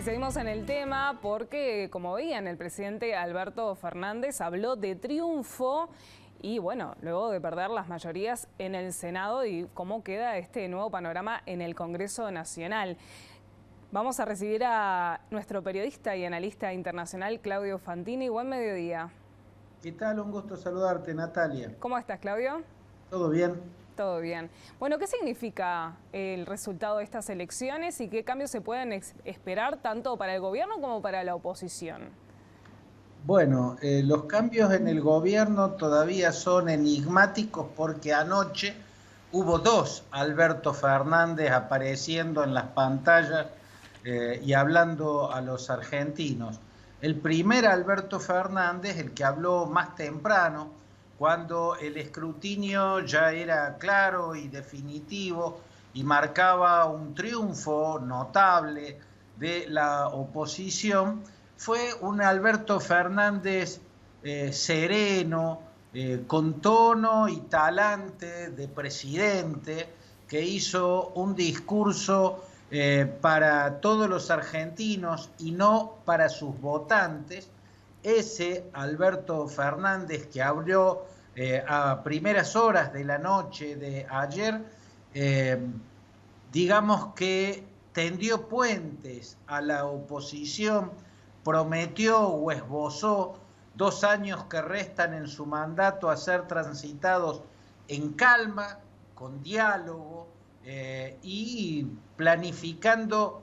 seguimos en el tema porque, como veían, el presidente Alberto Fernández habló de triunfo y, bueno, luego de perder las mayorías en el Senado y cómo queda este nuevo panorama en el Congreso Nacional. Vamos a recibir a nuestro periodista y analista internacional, Claudio Fantini. Buen mediodía. ¿Qué tal? Un gusto saludarte, Natalia. ¿Cómo estás, Claudio? ¿Todo bien? Todo bien. Bueno, ¿qué significa el resultado de estas elecciones y qué cambios se pueden esperar tanto para el gobierno como para la oposición? Bueno, los cambios en el gobierno todavía son enigmáticos porque anoche hubo dos Alberto Fernández apareciendo en las pantallas y hablando a los argentinos. El primer Alberto Fernández, el que habló más temprano, cuando el escrutinio ya era claro y definitivo y marcaba un triunfo notable de la oposición, fue un Alberto Fernández sereno, con tono y talante de presidente, que hizo un discurso para todos los argentinos y no para sus votantes. Ese Alberto Fernández que habló a primeras horas de la noche de ayer, digamos que tendió puentes a la oposición, prometió o esbozó 2 años que restan en su mandato a ser transitados en calma, con diálogo y planificando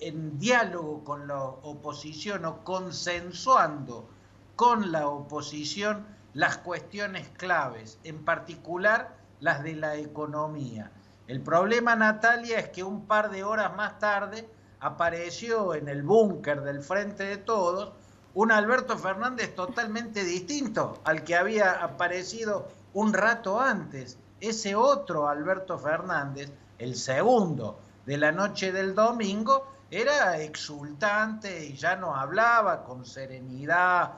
en diálogo con la oposición o consensuando con la oposición las cuestiones claves, en particular las de la economía. El problema, Natalia, es que un par de horas más tarde apareció en el búnker del Frente de Todos un Alberto Fernández totalmente distinto al que había aparecido un rato antes. Ese otro Alberto Fernández, el segundo de la noche del domingo, era exultante y ya no hablaba con serenidad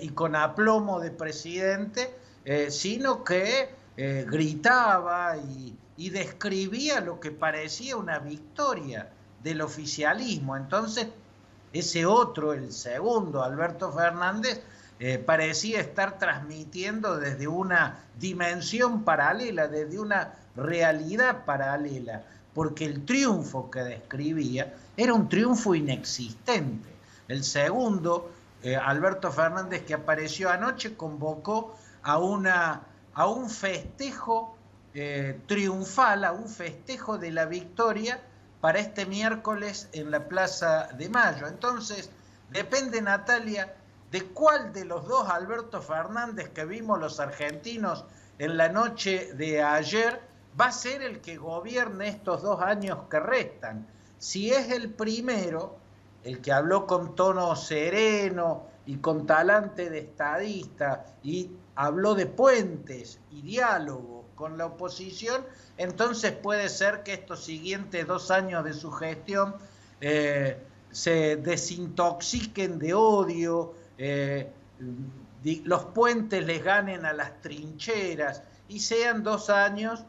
y con aplomo de presidente, sino que gritaba y describía lo que parecía una victoria del oficialismo. Entonces, ese otro, el segundo, Alberto Fernández, parecía estar transmitiendo desde una dimensión paralela, desde una realidad paralela, porque el triunfo que describía era un triunfo inexistente. El segundo, Alberto Fernández, que apareció anoche, convocó a un festejo triunfal, a un festejo de la victoria para este miércoles en la Plaza de Mayo. Entonces, depende, Natalia, de cuál de los dos Alberto Fernández que vimos los argentinos en la noche de ayer va a ser el que gobierne estos 2 años que restan. Si es el primero, el que habló con tono sereno y con talante de estadista y habló de puentes y diálogo con la oposición, entonces puede ser que estos siguientes 2 años de su gestión se desintoxiquen de odio, los puentes les ganen a las trincheras y sean 2 años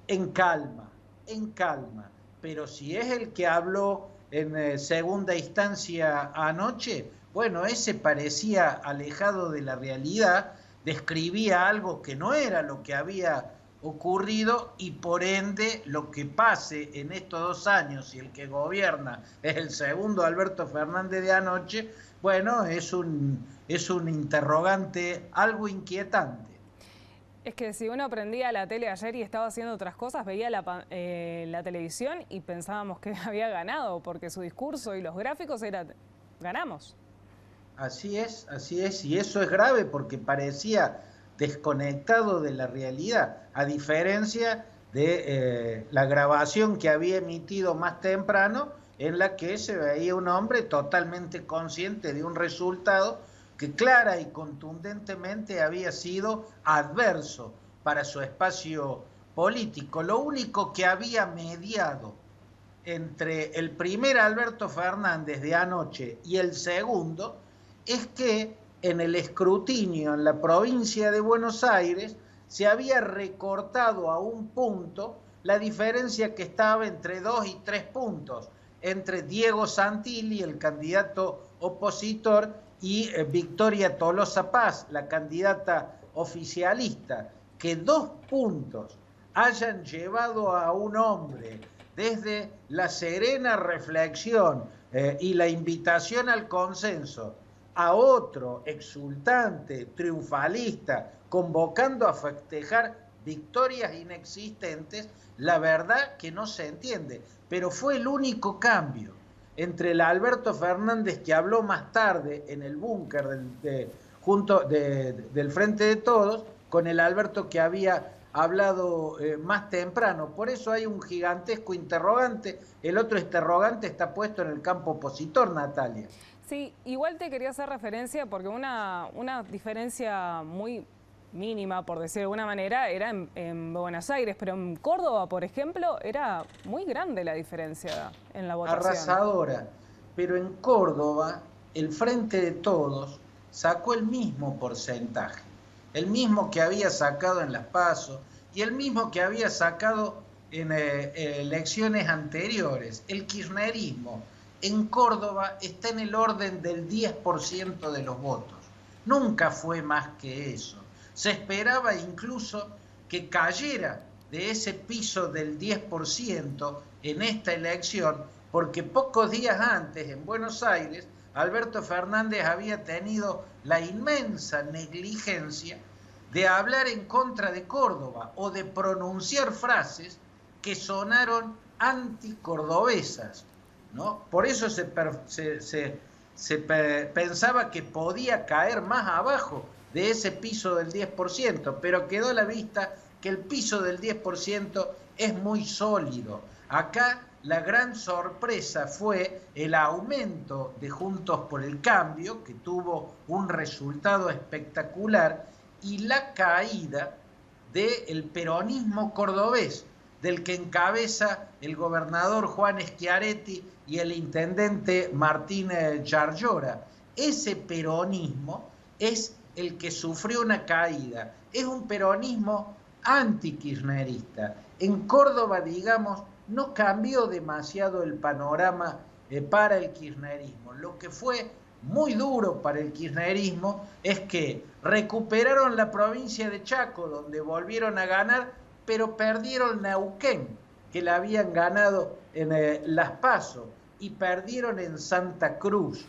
en calma, en calma. Pero si es el que habló en segunda instancia anoche, bueno, ese parecía alejado de la realidad, describía algo que no era lo que había ocurrido y por ende lo que pase en estos 2 años, si el que gobierna es el segundo Alberto Fernández de anoche, bueno, es un interrogante algo inquietante. Es que si uno prendía la tele ayer y estaba haciendo otras cosas, veía la televisión y pensábamos que había ganado, porque su discurso y los gráficos eran, ganamos. Así es, y eso es grave porque parecía desconectado de la realidad, a diferencia de la grabación que había emitido más temprano, en la que se veía un hombre totalmente consciente de un resultado que clara y contundentemente había sido adverso para su espacio político. Lo único que había mediado entre el primer Alberto Fernández de anoche y el segundo es que en el escrutinio en la provincia de Buenos Aires se había recortado a 1 punto la diferencia que estaba entre 2 y 3 puntos entre Diego Santilli, el candidato opositor, y Victoria Tolosa Paz, la candidata oficialista. Que 2 puntos hayan llevado a un hombre desde la serena reflexión y la invitación al consenso a otro exultante, triunfalista, convocando a festejar victorias inexistentes, la verdad que no se entiende. Pero fue el único cambio entre el Alberto Fernández que habló más tarde en el búnker del Frente de Todos, con el Alberto que había hablado más temprano. Por eso hay un gigantesco interrogante. El otro interrogante está puesto en el campo opositor, Natalia. Sí, igual te quería hacer referencia porque una diferencia muy mínima, por decir de alguna manera, era en Buenos Aires, pero en Córdoba, por ejemplo, era muy grande la diferencia en la votación. Arrasadora, pero en Córdoba el Frente de Todos sacó el mismo porcentaje, el mismo que había sacado en las PASO y el mismo que había sacado en elecciones anteriores. El kirchnerismo en Córdoba está en el orden del 10% de los votos. Nunca fue más que eso. Se esperaba incluso que cayera de ese piso del 10% en esta elección, porque pocos días antes en Buenos Aires, Alberto Fernández había tenido la inmensa negligencia de hablar en contra de Córdoba o de pronunciar frases que sonaron anticordobesas, ¿no? Por eso se pensaba que podía caer más abajo de ese piso del 10%, pero quedó a la vista que el piso del 10% es muy sólido. Acá la gran sorpresa fue el aumento de Juntos por el Cambio, que tuvo un resultado espectacular, y la caída del peronismo cordobés, del que encabeza el gobernador Juan Schiaretti y el intendente Martín Yarlora. Ese peronismo es el que sufrió una caída. Es un peronismo antikirchnerista. En Córdoba, digamos, no cambió demasiado el panorama para el kirchnerismo. Lo que fue muy duro para el kirchnerismo es que recuperaron la provincia de Chaco, donde volvieron a ganar, pero perdieron Neuquén, que la habían ganado en Las PASO, y perdieron en Santa Cruz,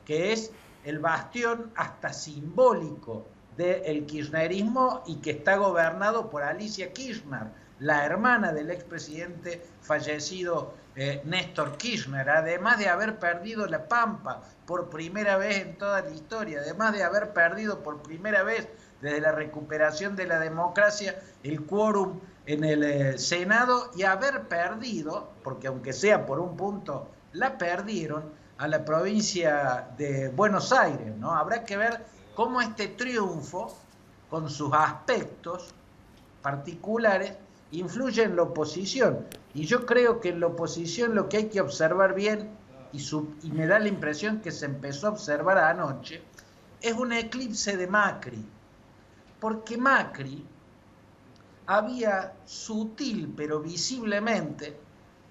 que es el bastión hasta simbólico del kirchnerismo y que está gobernado por Alicia Kirchner, la hermana del expresidente fallecido Néstor Kirchner, además de haber perdido La Pampa por primera vez en toda la historia, además de haber perdido por primera vez desde la recuperación de la democracia el quórum en el Senado, y haber perdido, porque aunque sea por un punto, la perdieron, a la provincia de Buenos Aires, ¿no? Habrá que ver cómo este triunfo, con sus aspectos particulares, influye en la oposición. Y yo creo que en la oposición lo que hay que observar bien, y me da la impresión que se empezó a observar anoche, es un eclipse de Macri. Porque Macri había sutil pero visiblemente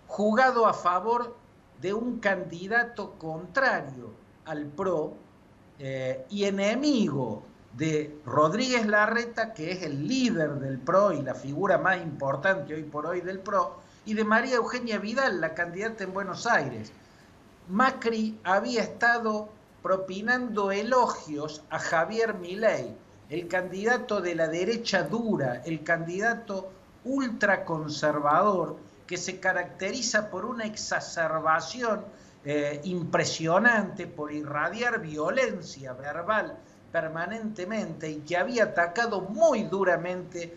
jugado a favor de un candidato contrario al PRO y enemigo de Rodríguez Larreta, que es el líder del PRO y la figura más importante hoy por hoy del PRO, y de María Eugenia Vidal, la candidata en Buenos Aires. Macri había estado propinando elogios a Javier Milei, el candidato de la derecha dura, el candidato ultraconservador, que se caracteriza por una exacerbación impresionante, por irradiar violencia verbal permanentemente, y que había atacado muy duramente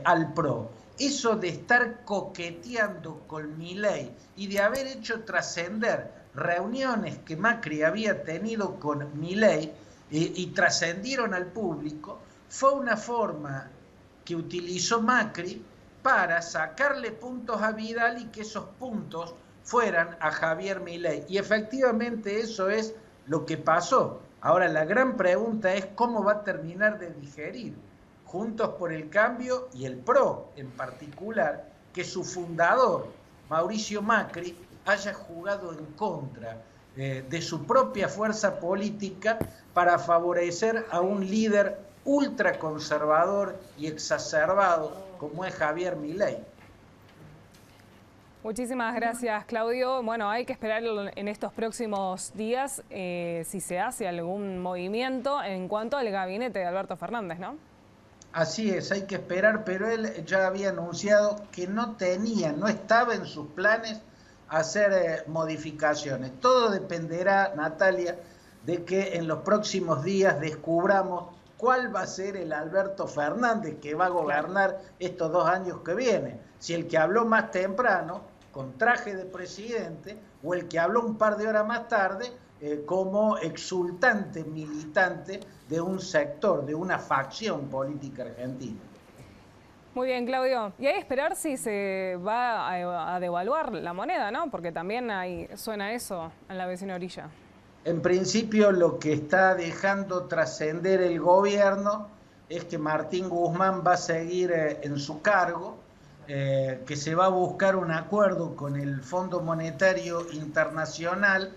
al PRO. Eso de estar coqueteando con Milei y de haber hecho trascender reuniones que Macri había tenido con Milei y trascendieron al público, fue una forma que utilizó Macri para sacarle puntos a Vidal y que esos puntos fueran a Javier Milei. Y efectivamente eso es lo que pasó. Ahora la gran pregunta es cómo va a terminar de digerir Juntos por el Cambio y el PRO en particular, que su fundador, Mauricio Macri, haya jugado en contra de su propia fuerza política para favorecer a un líder ultraconservador y exacerbado como es Javier Milei. Muchísimas gracias, Claudio. Bueno, hay que esperar en estos próximos días si se hace algún movimiento en cuanto al gabinete de Alberto Fernández, ¿no? Así es, hay que esperar, pero él ya había anunciado que no estaba en sus planes hacer modificaciones. Todo dependerá, Natalia, de que en los próximos días descubramos cuál va a ser el Alberto Fernández que va a gobernar estos 2 años que vienen. Si el que habló más temprano, con traje de presidente, o el que habló un par de horas más tarde, como exultante militante de un sector, de una facción política argentina. Muy bien, Claudio. Y hay que esperar si se va a devaluar la moneda, ¿no? Porque también suena eso en la vecina orilla. En principio, lo que está dejando trascender el gobierno es que Martín Guzmán va a seguir en su cargo, que se va a buscar un acuerdo con el Fondo Monetario Internacional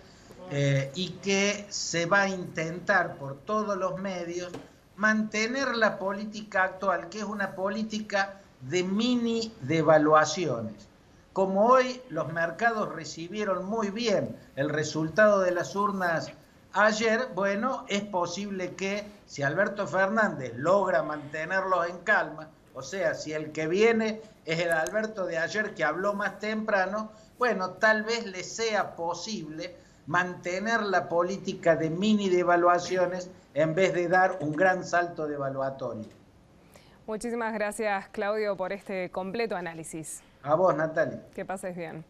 y que se va a intentar por todos los medios mantener la política actual, que es una política de mini devaluaciones. Como hoy los mercados recibieron muy bien el resultado de las urnas ayer, bueno, es posible que si Alberto Fernández logra mantenerlos en calma, o sea, si el que viene es el Alberto de ayer que habló más temprano, bueno, tal vez le sea posible mantener la política de mini devaluaciones en vez de dar un gran salto devaluatorio. Muchísimas gracias, Claudio, por este completo análisis. A vos, Natalia. Que pases bien.